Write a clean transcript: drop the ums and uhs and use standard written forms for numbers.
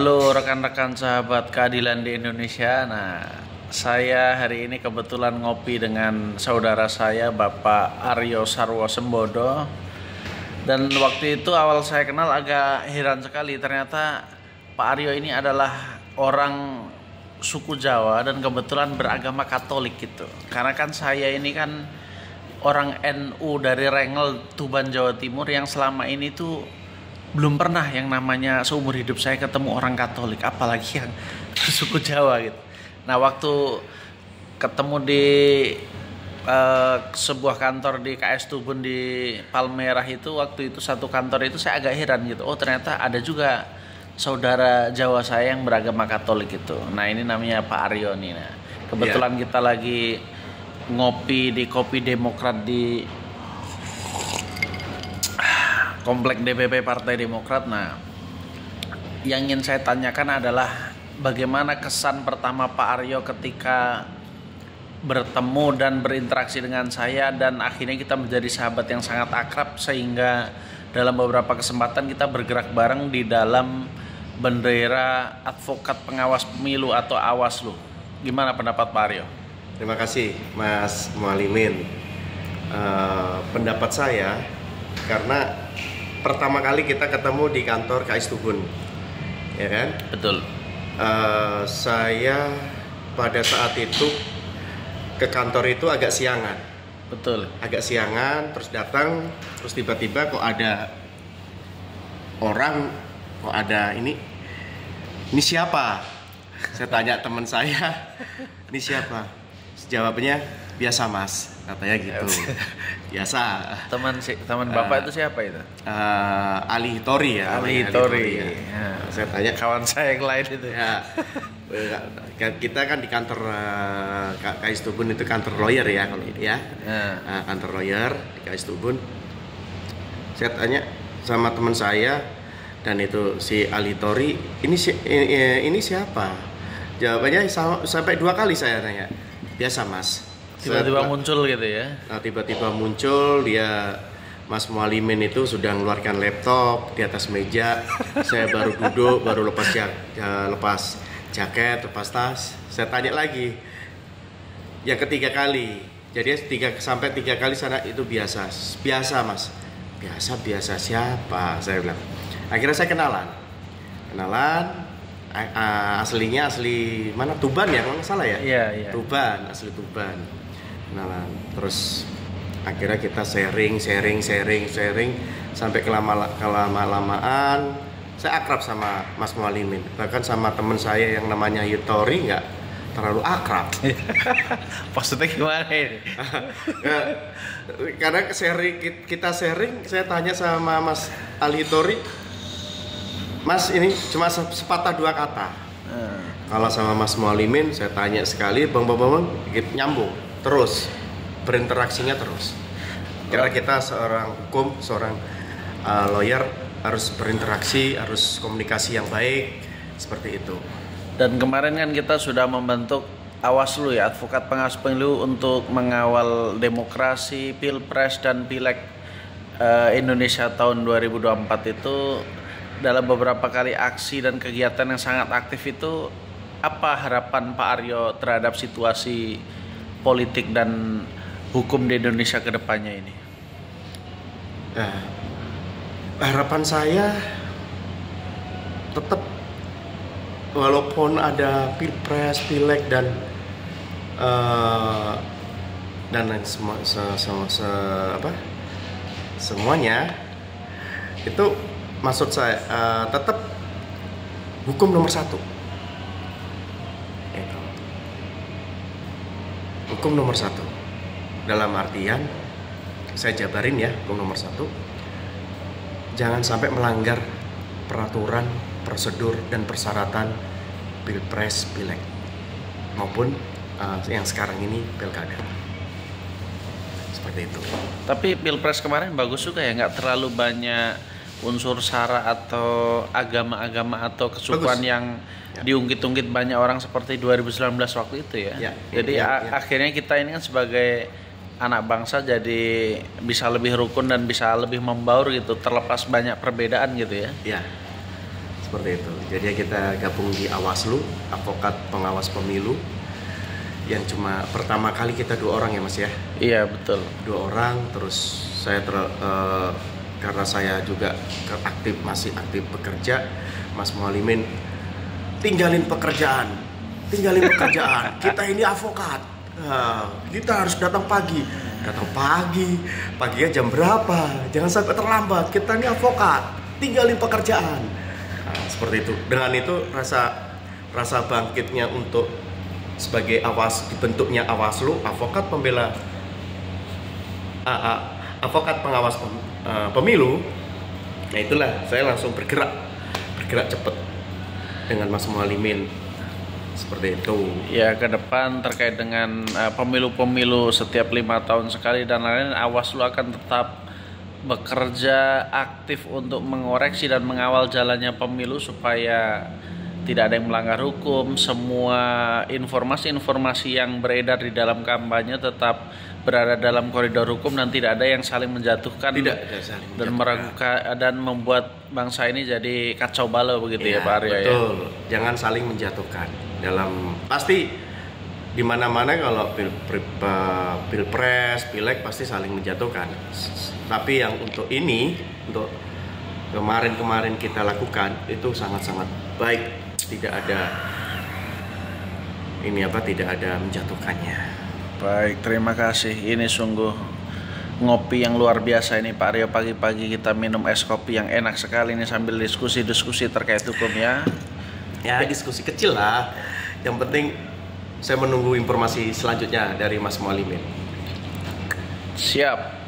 Halo rekan-rekan sahabat keadilan di Indonesia. Nah, saya hari ini kebetulan ngopi dengan saudara saya Bapak Aryo Sarwo Sembodo. Dan waktu itu awal saya kenal agak heran sekali, ternyata Pak Aryo ini adalah orang suku Jawa dan kebetulan beragama Katolik gitu. Karena kan saya ini kan orang NU dari Rengel, Tuban, Jawa Timur yang selama ini tuh belum pernah yang namanya seumur hidup saya ketemu orang Katolik, apalagi yang suku Jawa gitu. Nah, waktu ketemu di sebuah kantor di KS Tubun di Palmerah itu, waktu itu satu kantor itu saya agak heran gitu. Oh, ternyata ada juga saudara Jawa saya yang beragama Katolik gitu. Nah, ini namanya Pak Aryo nih. Nah, kebetulan kita lagi ngopi di Kopi Demokrat di Komplek DPP Partai Demokrat. Nah, yang ingin saya tanyakan adalah bagaimana kesan pertama Pak Aryo ketika bertemu dan berinteraksi dengan saya, dan akhirnya kita menjadi sahabat yang sangat akrab sehingga dalam beberapa kesempatan kita bergerak bareng di dalam bendera advokat pengawas pemilu atau Awaslu. Gimana pendapat Pak Aryo? Terima kasih Mas Mualimin. Pendapat saya, karena pertama kali kita ketemu di kantor KS Tubun, ya kan? Betul. Saya pada saat itu ke kantor itu agak siangan. Betul. Agak siangan, terus datang, terus tiba-tiba kok ada orang, kok ada ini siapa? Saya tanya teman saya, ini siapa? Jawabnya, biasa Mas, katanya gitu. Biasa. Teman Bapak itu siapa itu? Ali Hitori ya. Ali Hitori. Ya. Saya tanya kawan saya yang lain itu. Ya. Kita kan di kantor KS Tubun itu kantor lawyer ya kalau ini ya. Kantor lawyer di KS Tubun. Saya tanya sama teman saya dan itu si Ali Hitori, ini siapa? Jawabannya sampai 2 kali saya tanya. Biasa Mas. Tiba-tiba muncul gitu ya. Tiba-tiba muncul dia, Mas Mualimin itu sudah mengeluarkan laptop di atas meja. Saya baru duduk, baru lepas jaket, lepas tas. Saya tanya lagi. Yang ketiga kali. Jadi 3 sampai 3 kali sana itu biasa. Biasa Mas. Biasa siapa? Saya bilang. Akhirnya saya kenalan. Aslinya asli mana? Tuban ya, kalau nggak salah ya? Iya. Tuban, asli Tuban. Kenalan. Terus akhirnya kita sharing sampai kelama-lamaan saya akrab sama Mas Mualimin. Bahkan sama teman saya yang namanya Hitori nggak terlalu akrab. Maksudnya gimana ini? Karena kita sharing, saya tanya sama Mas Ali Hitori, Mas ini cuma sepatah 2 kata. Kalau sama Mas Mualimin saya tanya sekali, bang, nyambung terus, berinteraksinya terus. Karena kita seorang hukum, seorang lawyer harus berinteraksi, harus komunikasi yang baik, seperti itu. Dan kemarin kan kita sudah membentuk Awaslu ya, advokat pengawas pemilu untuk mengawal demokrasi, pilpres dan pileg Indonesia tahun 2024 itu. Dalam beberapa kali aksi dan kegiatan yang sangat aktif itu, apa harapan Pak Aryo terhadap situasi politik dan hukum di Indonesia ke depannya ini? Harapan saya tetap, walaupun ada pilpres, pileg dan lain semuanya itu, maksud saya tetap hukum nomor 1. Hukum nomor 1. Dalam artian, saya jabarin ya, hukum nomor 1. Jangan sampai melanggar peraturan, prosedur, dan persyaratan pilpres, pileg maupun yang sekarang ini pilkada. Seperti itu. Tapi pilpres kemarin bagus juga ya, nggak terlalu banyak unsur sara atau agama-agama atau kesukuan yang diungkit-ungkit banyak orang seperti 2019 waktu itu ya. Jadi akhirnya kita ini kan sebagai anak bangsa jadi bisa lebih rukun dan bisa lebih membaur gitu, terlepas banyak perbedaan gitu ya. Iya. seperti itu. Jadi kita gabung di Awaslu, Advokat Pengawas Pemilu, yang cuma pertama kali kita 2 orang ya Mas ya? Iya betul. 2 orang, terus saya karena saya juga masih aktif bekerja, Mas Mualimin tinggalin pekerjaan. Kita ini advokat, kita harus datang pagi, paginya jam berapa? Jangan sampai terlambat, kita ini advokat, tinggalin pekerjaan. Nah, seperti itu. Dengan itu rasa bangkitnya untuk sebagai dibentuknya Awaslu, Advokat Pengawas Pemilu. Nah itulah saya langsung bergerak cepat dengan Mas Mualimin seperti itu. Ya, ke depan terkait dengan pemilu-pemilu setiap 5 tahun sekali dan lain-lain, Awaslu akan tetap bekerja aktif untuk mengoreksi dan mengawal jalannya pemilu supaya tidak ada yang melanggar hukum. Semua informasi-informasi yang beredar di dalam kampanye tetap berada dalam koridor hukum dan tidak ada yang saling menjatuhkan, dan meragukan dan membuat bangsa ini jadi kacau balau begitu ya Pak Aryo. Betul. Jangan saling menjatuhkan. Pasti di mana-mana kalau pilpres, pileg pasti saling menjatuhkan. Tapi yang untuk kemarin kita lakukan itu sangat-sangat baik. Tidak ada menjatuhkannya. Baik, terima kasih. Ini sungguh ngopi yang luar biasa ini Pak Aryo. Pagi-pagi kita minum es kopi yang enak sekali ini sambil diskusi terkait hukum ya. Ya diskusi kecil lah. Yang penting saya menunggu informasi selanjutnya dari Mas Mualimin. Siap.